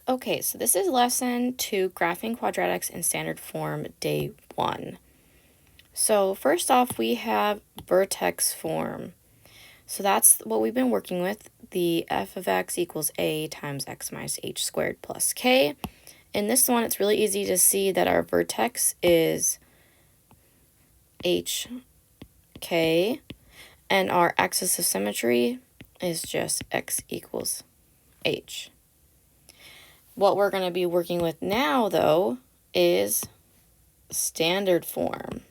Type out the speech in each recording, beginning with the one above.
Okay, so this is lesson 2, graphing quadratics in standard form, day 1. So first off, we have vertex form. So that's what we've been working with, the f of x equals a times x minus h squared plus k. In this one, it's really easy to see that our vertex is h, k, and our axis of symmetry is just x equals h. What we're going to be working with now, though, is standard form.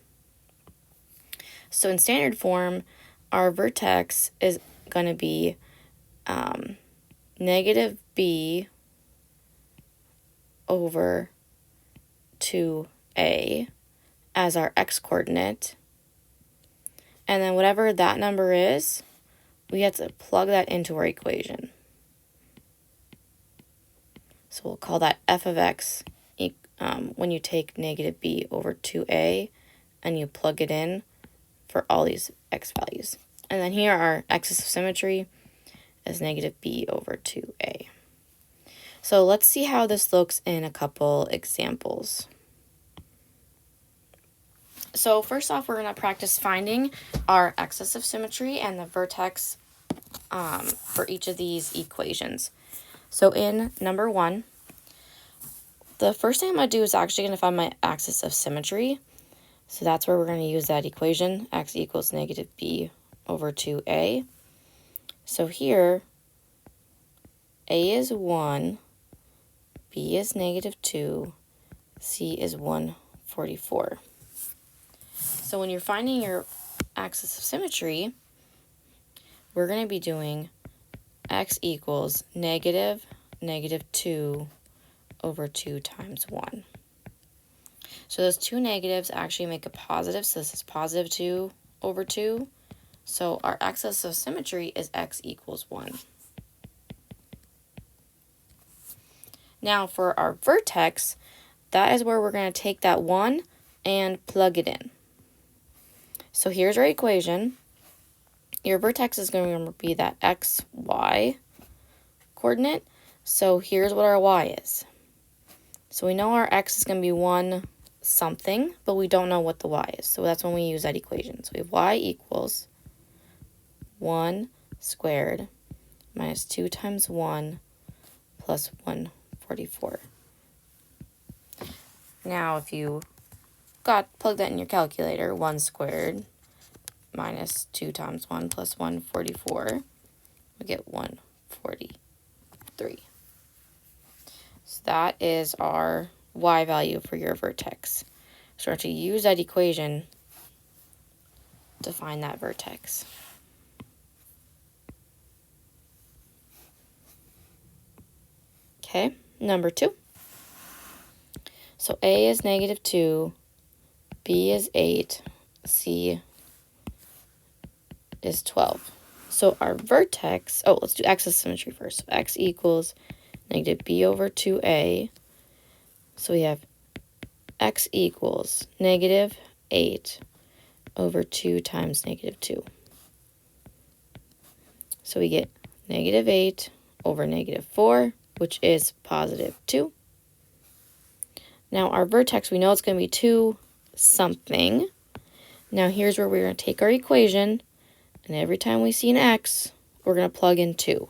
So in standard form, our vertex is going to be negative b over 2a as our x-coordinate. And then whatever that number is, we have to plug that into our equation. So we'll call that f of x when you take negative b over 2a and you plug it in for all these x values. And then here our axis of symmetry is negative b over 2a. So let's see how this looks in a couple examples. So first off, we're going to practice finding our axis of symmetry and the vertex for each of these equations. So in number 1, the first thing I'm going to do is actually going to find my axis of symmetry. So that's where we're going to use that equation, x equals negative b over 2a. So here, a is 1, b is negative 2, c is 144. So when you're finding your axis of symmetry, we're going to be doing x equals negative 2 over 2 times 1. So those two negatives actually make a positive, so this is positive 2 over 2. So our axis of symmetry is x equals 1. Now for our vertex, that is where we're going to take that 1 and plug it in. So here's our equation. Your vertex is going to be that x, y coordinate. So here's what our y is. So we know our x is going to be 1 something, but we don't know what the y is. So that's when we use that equation. So we have y equals 1 squared minus 2 times 1 plus 144. Now if you plug that in your calculator, 1 squared minus 2 times 1 plus 144, we get 143. So that is our y value for your vertex. So we're going to use that equation to find that vertex. Okay, number 2. So a is negative 2, b is 8, c is 12. So our vertex, let's do axis symmetry first. So x equals negative b over 2a. So we have x equals negative 8 over 2 times negative 2. So we get negative 8 over negative 4, which is positive 2. Now our vertex, we know it's going to be 2 something. Now here's where we're going to take our equation, and every time we see an x, we're going to plug in 2.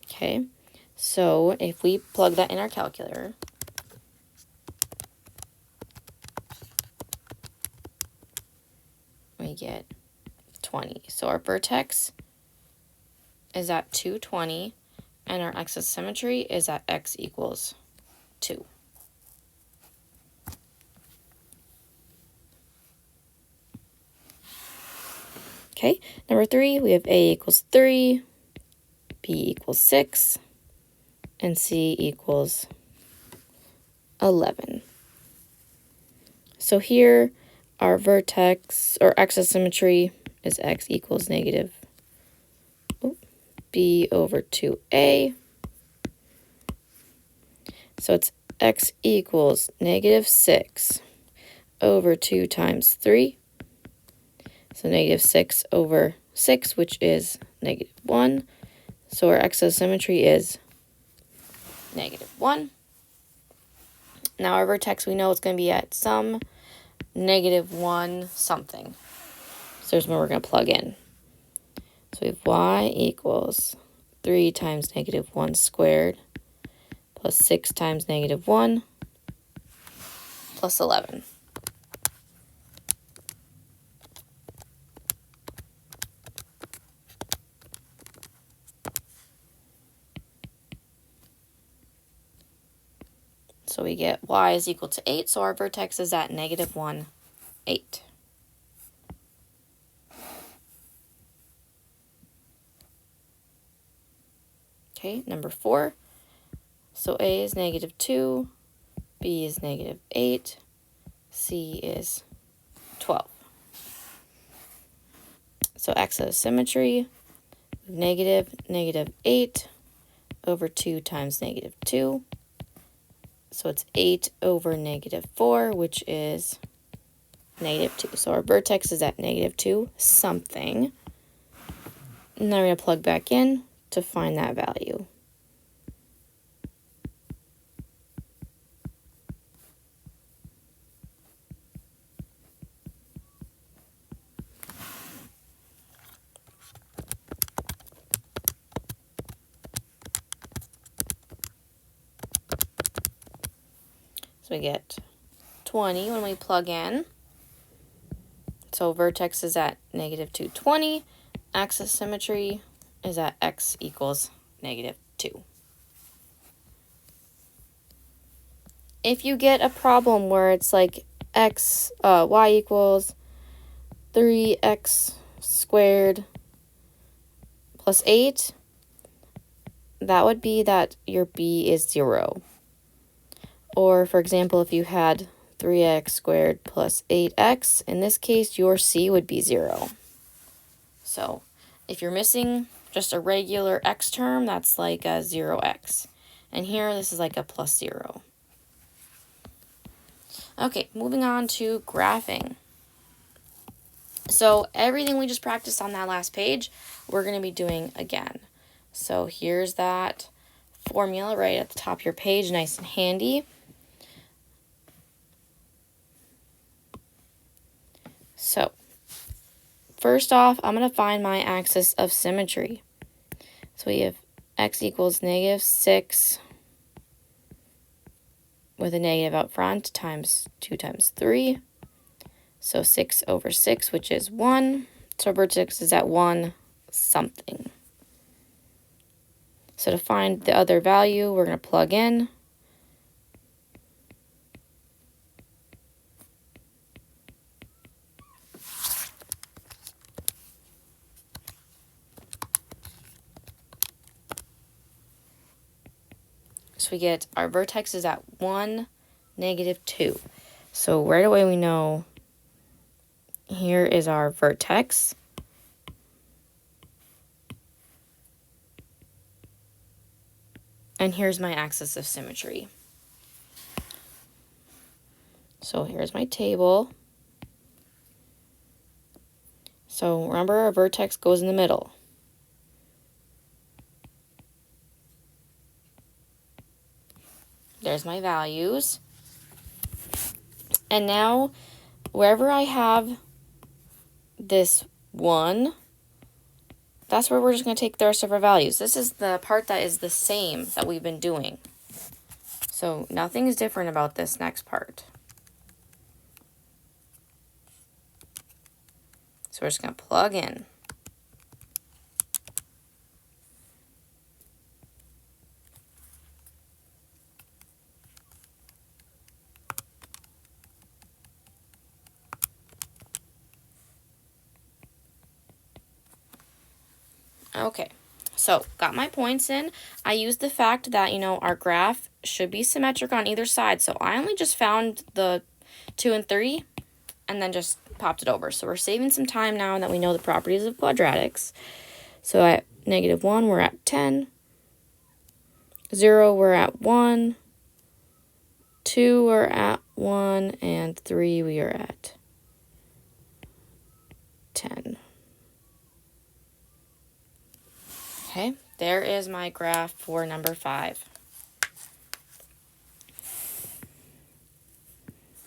Okay, so if we plug that in our calculator, we get 20. So our vertex is at 220, and our axis of symmetry is at x equals 2. Okay, number 3, we have a equals 3, b equals 6, and c equals 11. So here, our vertex, or axis of symmetry, is x equals negative b over 2a. So it's x equals negative 6 over 2 times 3. So negative 6 over 6, which is negative 1. So our axis of symmetry is negative 1. Now our vertex, we know it's going to be at some negative 1 something. So there's where we're going to plug in. So we have y equals 3 times negative 1 squared plus 6 times negative 1 plus 11. So we get y is equal to 8, so our vertex is at negative 1, 8. Okay, number 4. So A is negative 2, B is negative 8, C is 12. So axis of symmetry, negative 8 over 2 times negative 2. So it's 8 over negative 4, which is negative 2. So our vertex is at negative 2 something. And then we're going to plug back in to find that value. So we get 20 when we plug in. So vertex is at negative 2, 20. Axis symmetry is at x equals negative 2. If you get a problem where it's like y equals 3x squared plus 8, that would be that your b is 0. Or, for example, if you had 3x squared plus 8x, in this case, your c would be 0. So, if you're missing just a regular x term, that's like a 0x. And here, this is like a plus 0. Okay, moving on to graphing. So, everything we just practiced on that last page, we're going to be doing again. So, here's that formula right at the top of your page, nice and handy. So, first off, I'm going to find my axis of symmetry. So we have x equals negative 6 with a negative out front times 2 times 3. So 6 over 6, which is 1. So our vertex is at 1 something. So to find the other value, we're going to plug in. So we get our vertex is at 1, negative 2. So right away we know here is our vertex. And here's my axis of symmetry. So here's my table. So remember, our vertex goes in the middle. There's my values. And now, wherever I have this 1, that's where we're just going to take the rest of our values. This is the part that is the same that we've been doing. So nothing is different about this next part. So we're just going to plug in. Okay, so got my points in. I used the fact that, our graph should be symmetric on either side. So I only just found the 2 and 3 and then just popped it over. So we're saving some time now that we know the properties of quadratics. So at negative 1, we're at 10. 0, we're at 1. 2, we're at 1, and 3, we are at 10. Okay, there is my graph for number 5.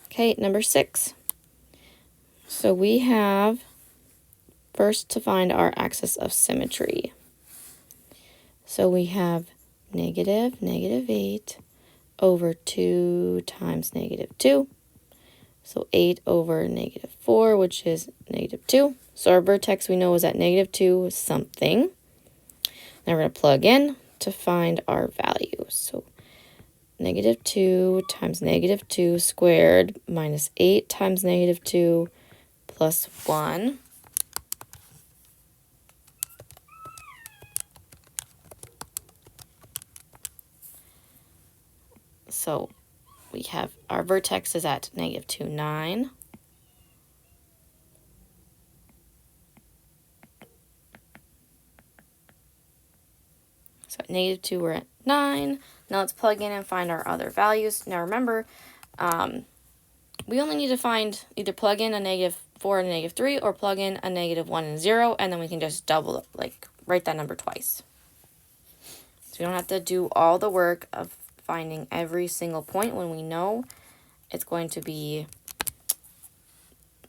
Okay, number 6. So we have first to find our axis of symmetry. So we have negative 8 over 2 times negative 2. So 8 over negative 4, which is negative 2. So our vertex we know is at negative 2 something. Now we're going to plug in to find our value. So negative 2 times negative 2 squared minus 8 times negative 2 plus 1. So we have our vertex is at negative 2, 9. So at negative 2, we're at 9. Now let's plug in and find our other values. Now remember, we only need to find either plug in a negative 4 and a negative 3 or plug in a negative 1 and 0, and then we can just double, like, write that number twice. So we don't have to do all the work of finding every single point when we know it's going to be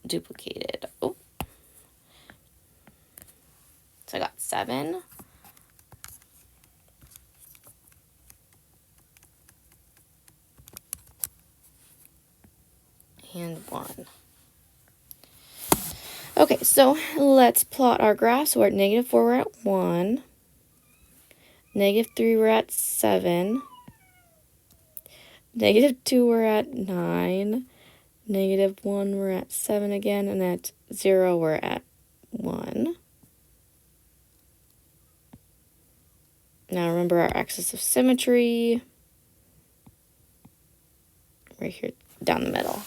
duplicated. Oh. So I got 7. And 1. Okay, so let's plot our graph. So we're at negative 4, we're at 1. Negative 3, we're at 7. Negative 2, we're at 9. Negative 1, we're at 7 again. And at 0, we're at 1. Now remember our axis of symmetry. Right here down the middle.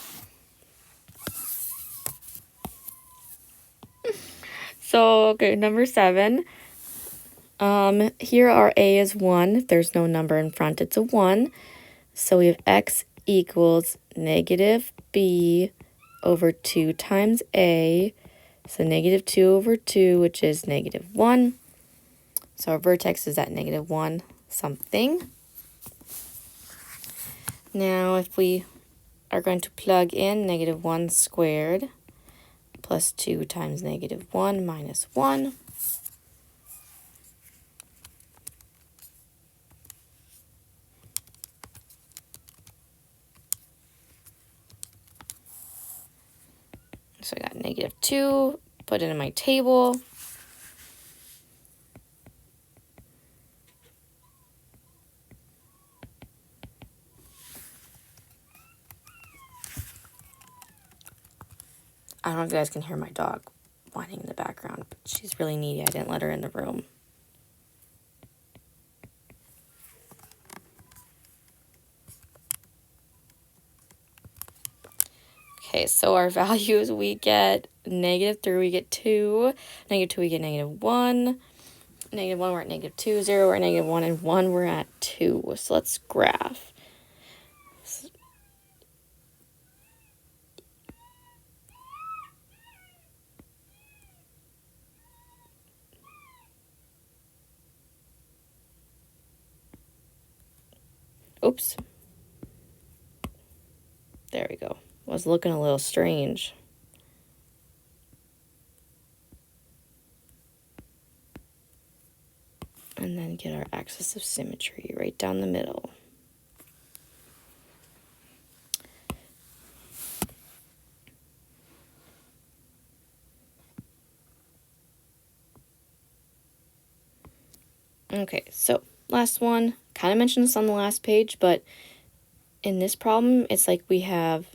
So, okay, number 7. Here our a is 1. If there's no number in front, it's a 1. So we have x equals negative b over 2 times a. So negative 2 over 2, which is negative 1. So our vertex is at negative 1 something. Now if we are going to plug in negative 1 squared plus 2 times negative 1 minus 1. So I got negative 2, put it in my table. I don't know if you guys can hear my dog whining in the background, but she's really needy. I didn't let her in the room. Okay, so our values, we get negative 3, we get 2. Negative 2, we get negative 1. Negative 1, we're at negative 2. 0, we're at negative 1. And 1, we're at 2. So let's graph. Oops. There we go. Was looking a little strange. And then get our axis of symmetry right down the middle. Okay, so last one. Kind of mentioned this on the last page, but in this problem, it's like we have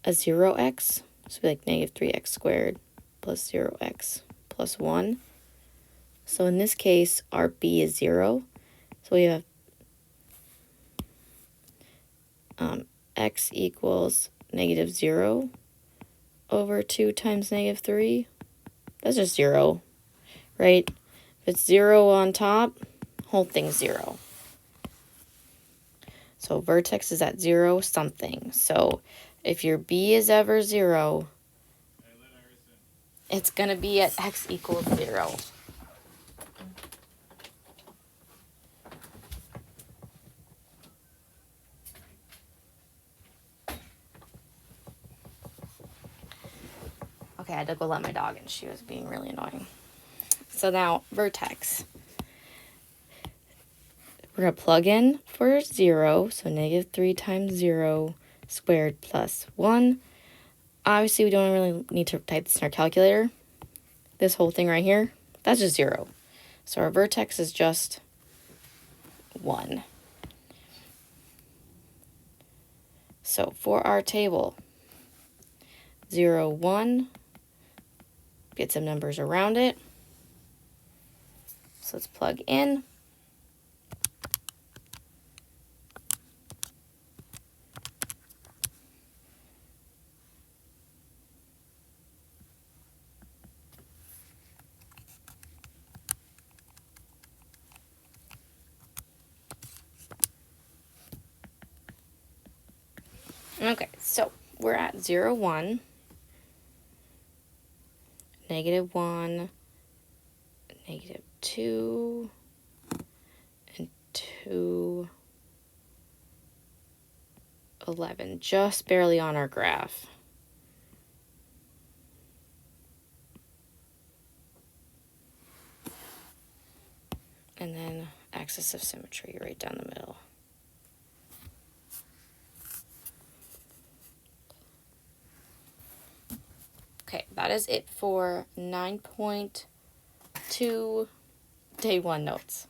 a 0x. So it'd be like negative 3x squared plus 0x plus 1. So in this case, our b is 0. So we have x equals negative 0 over 2 times negative 3. That's just 0, right? If it's 0 on top, whole thing's 0. So vertex is at 0 something. So if your B is ever 0, it's going to be at x equals 0. Okay, I had to go let my dog in. She was being really annoying. So now, vertex. We're going to plug in for 0, so -3 times 0 squared plus 1. Obviously, we don't really need to type this in our calculator. This whole thing right here, that's just 0. So our vertex is just 1. So for our table, 0, 1, get some numbers around it. So let's plug in. Okay, so we're at 0, 1, -1, -2, and 2, 11, just barely on our graph. And then axis of symmetry right down the middle. Okay, that is it for 9.2 Day 1 notes.